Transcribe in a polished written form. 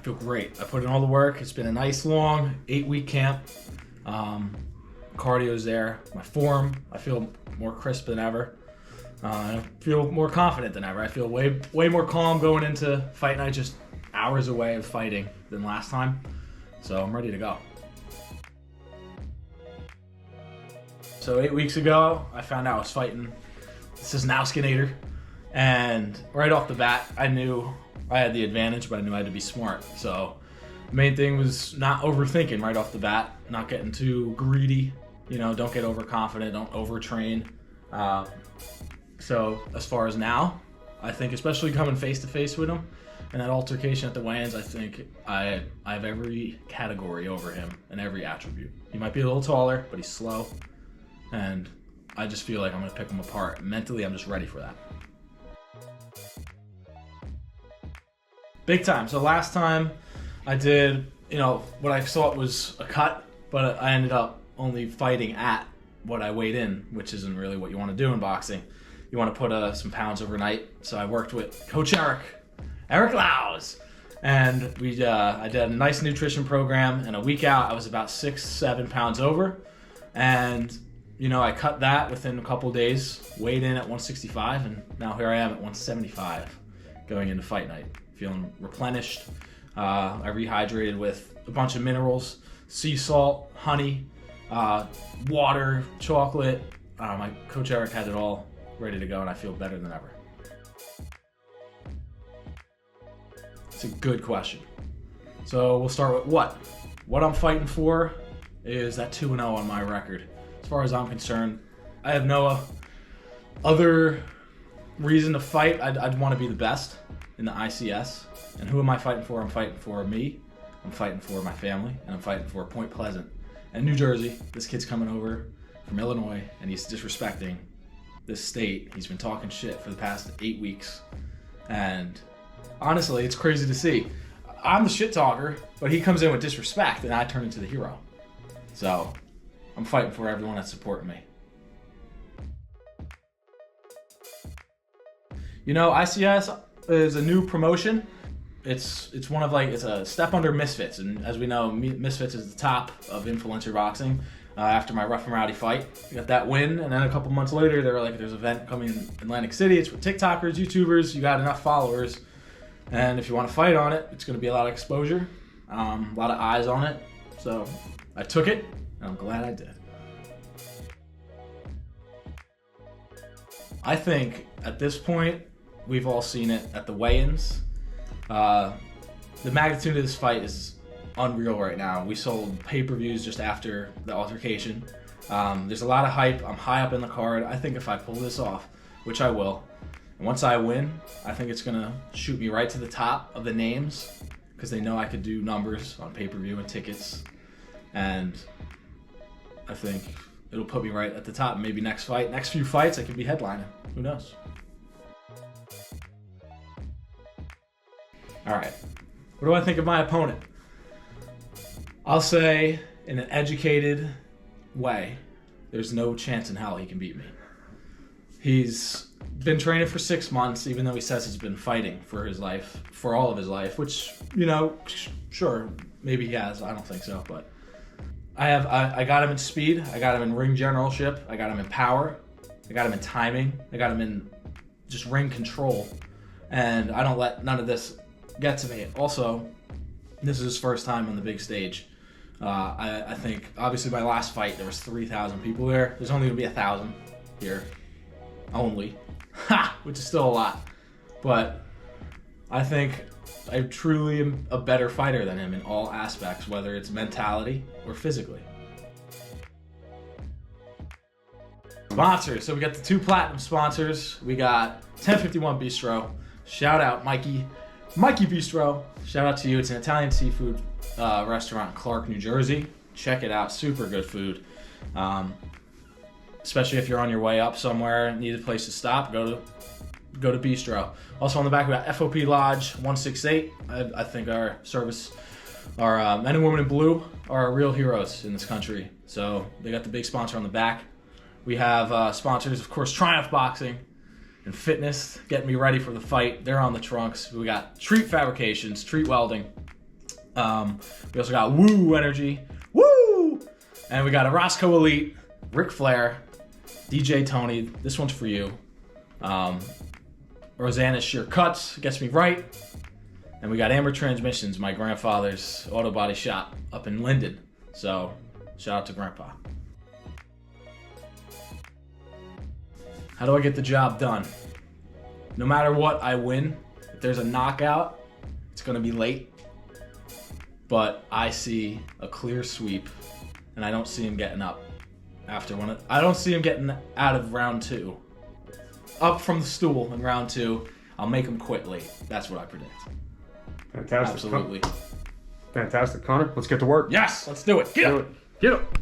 feel great. I put in all the work. It's been a nice long 8-week camp. Cardio's there. My form, I feel more crisp than ever. I feel more confident than ever. I feel way more calm going into fight night, just hours away of fighting than last time. So I'm ready to go. So 8 weeks ago, I found out I was fighting this Nauskinator, and right off the bat, I knew I had the advantage, but I knew I had to be smart. So the main thing was not overthinking right off the bat, not getting too greedy. You know, don't get overconfident, don't overtrain. So as far as now, I think especially coming face to face with him and that altercation at the weigh-ins, I think I have every category over him and every attribute. He might be a little taller, but he's slow. And I just feel like I'm gonna pick him apart. Mentally, I'm just ready for that. Big time. So last time I did, what I thought was a cut, but I ended up only fighting at what I weighed in, which isn't really what you want to do in boxing. You want to put some pounds overnight. So I worked with Coach Eric Laus, and I did a nice nutrition program, and a week out I was about 6-7 pounds over, and I cut that within a couple of days, weighed in at 165, and now here I am at 175 going into fight night, feeling replenished. I rehydrated with a bunch of minerals, sea salt, honey, water, chocolate. My Coach Eric had it all ready to go, and I feel better than ever. It's a good question. So we'll start with what I'm fighting for is that 2-0 on my record. As far as I'm concerned, I have no other reason to fight. I'd want to be the best in the ICS. And who am I fighting for? I'm fighting for me, I'm fighting for my family, and I'm fighting for Point Pleasant and New Jersey. This kid's coming over from Illinois, and he's disrespecting this state. He's been talking shit for the past 8 weeks, and honestly, it's crazy to see. I'm the shit talker, but he comes in with disrespect, and I turn into the hero. So I'm fighting for everyone that's supporting me. ICS is a new promotion. It's it's a step under Misfits, and as we know, Misfits is the top of influencer boxing. After my rough and rowdy fight, I got that win, and then a couple months later, they were like, "There's an event coming in Atlantic City. It's with TikTokers, YouTubers. You got enough followers, and if you want to fight on it, it's going to be a lot of exposure, a lot of eyes on it." So I took it, and I'm glad I did. I think at this point, we've all seen it at the weigh-ins. The magnitude of this fight is unreal right now. We sold pay-per-views just after the altercation. There's a lot of hype. I'm high up in the card. I think if I pull this off, which I will, and once I win, I think it's gonna shoot me right to the top of the names, because they know I could do numbers on pay-per-view and tickets, and I think it'll put me right at the top. Maybe next few fights, I could be headlining. Who knows? All right, what do I think of my opponent? I'll say, in an educated way, there's no chance in hell he can beat me. He's been training for 6 months, even though he says he's been fighting for all of his life, which, sure, maybe he has. I don't think so, but I got him in speed, I got him in ring generalship, I got him in power, I got him in timing, I got him in just ring control, and I don't let none of this get to me. Also, this is his first time on the big stage. I think, obviously, my last fight, there was 3,000 people there. There's only going to be 1,000 here. Only. Which is still a lot. But I think I truly am a better fighter than him in all aspects, whether it's mentality or physically. Sponsors. So we got the 2 platinum sponsors. We got 1051 Bistro. Shout out Mikey Bistro. Shout out to you. It's an Italian seafood restaurant in Clark, New Jersey. Check it out. Super good food. Especially if you're on your way up somewhere and need a place to stop, go to Bistro. Also on the back we got FOP Lodge 168. I think our men and women in blue are real heroes in this country. So they got the big sponsor on the back. We have sponsors, of course, Triumph Boxing and Fitness, getting me ready for the fight. They're on the trunks. We got Treat Fabrications, Treat Welding, We also got Woo Energy. Woo! And we got a Roscoe Elite, Ric Flair, DJ Tony. This one's for you. Rosanna's Sheer Cuts gets me right. And we got Amber Transmissions, my grandfather's auto body shop up in Linden. So, shout out to Grandpa. How do I get the job done? No matter what, I win. If there's a knockout, it's going to be late. But I see a clear sweep, and I don't see him getting up after one. I don't see him getting out of round 2. Up from the stool in round 2. I'll make him quit late. That's what I predict. Fantastic. Absolutely. Fantastic. Connor, let's get to work. Yes, let's do it. Get up. Get up.